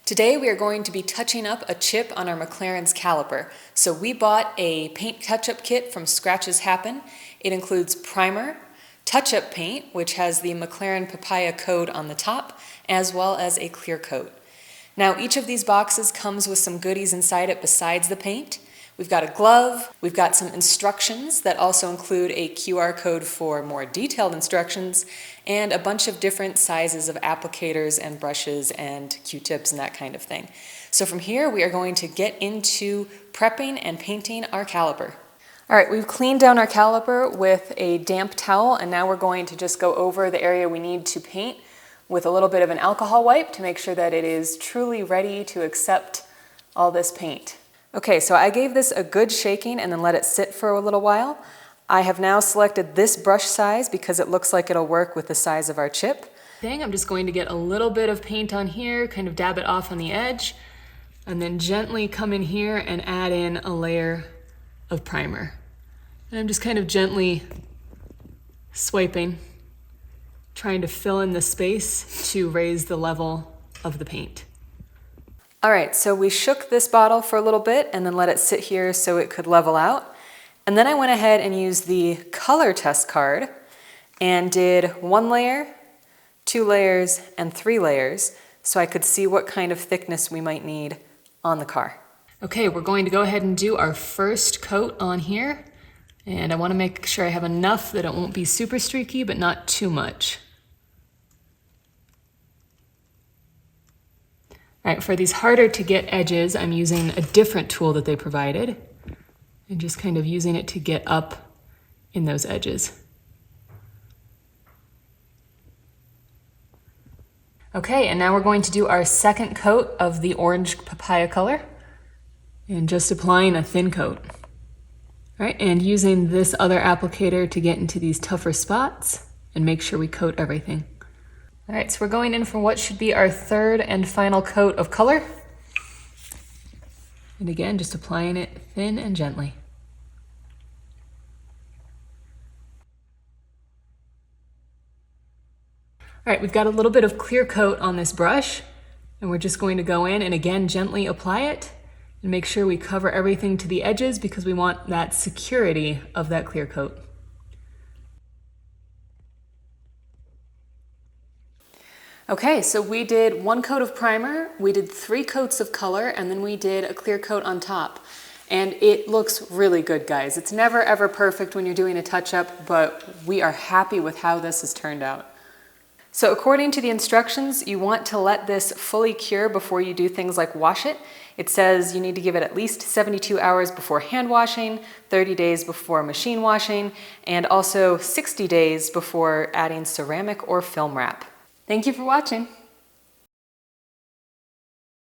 Today we are going to be touching up a chip on our McLaren's caliper. So we bought a paint touch-up kit from Scratches Happen. It includes primer, touch-up paint, which has the McLaren Papaya code on the top, as well as a clear coat. Now each of these boxes comes with some goodies inside it besides the paint. We've got a glove, we've got some instructions that also include a QR code for more detailed instructions, and a bunch of different sizes of applicators and brushes and Q-tips and that kind of thing. So from here we are going to get into prepping and painting our caliper. Alright, we've cleaned down our caliper with a damp towel, and now we're going to just go over the area we need to paint with a little bit of an alcohol wipe to make sure that it is truly ready to accept all this paint. Okay, so I gave this a good shaking and then let it sit for a little while. I have now selected this brush size because it looks like it'll work with the size of our chip. I'm just going to get a little bit of paint on here, kind of dab it off on the edge, and then gently come in here and add in a layer of primer. And I'm just kind of gently swiping, trying to fill in the space to raise the level of the paint. Alright, so we shook this bottle for a little bit and then let it sit here so it could level out. And then I went ahead and used the color test card and did 1 layer, 2 layers, and 3 layers so I could see what kind of thickness we might need on the car. Okay, we're going to go ahead and do our first coat on here. And I want to make sure I have enough that it won't be super streaky, but not too much. All right, for these harder to get edges, I'm using a different tool that they provided and just kind of using it to get up in those edges. Okay, and now we're going to do our second coat of the orange papaya color and just applying a thin coat. All right, and using this other applicator to get into these tougher spots and make sure we coat everything. All right, so we're going in for what should be our third and final coat of color. And again, just applying it thin and gently. All right, we've got a little bit of clear coat on this brush, and we're just going to go in and again gently apply it and make sure we cover everything to the edges because we want that security of that clear coat. Okay, so we did 1 coat of primer, we did 3 coats of color, and then we did a clear coat on top. And it looks really good, guys. It's never ever perfect when you're doing a touch-up, but we are happy with how this has turned out. So according to the instructions, you want to let this fully cure before you do things like wash it. It says you need to give it at least 72 hours before hand washing, 30 days before machine washing, and also 60 days before adding ceramic or film wrap. Thank you for watching.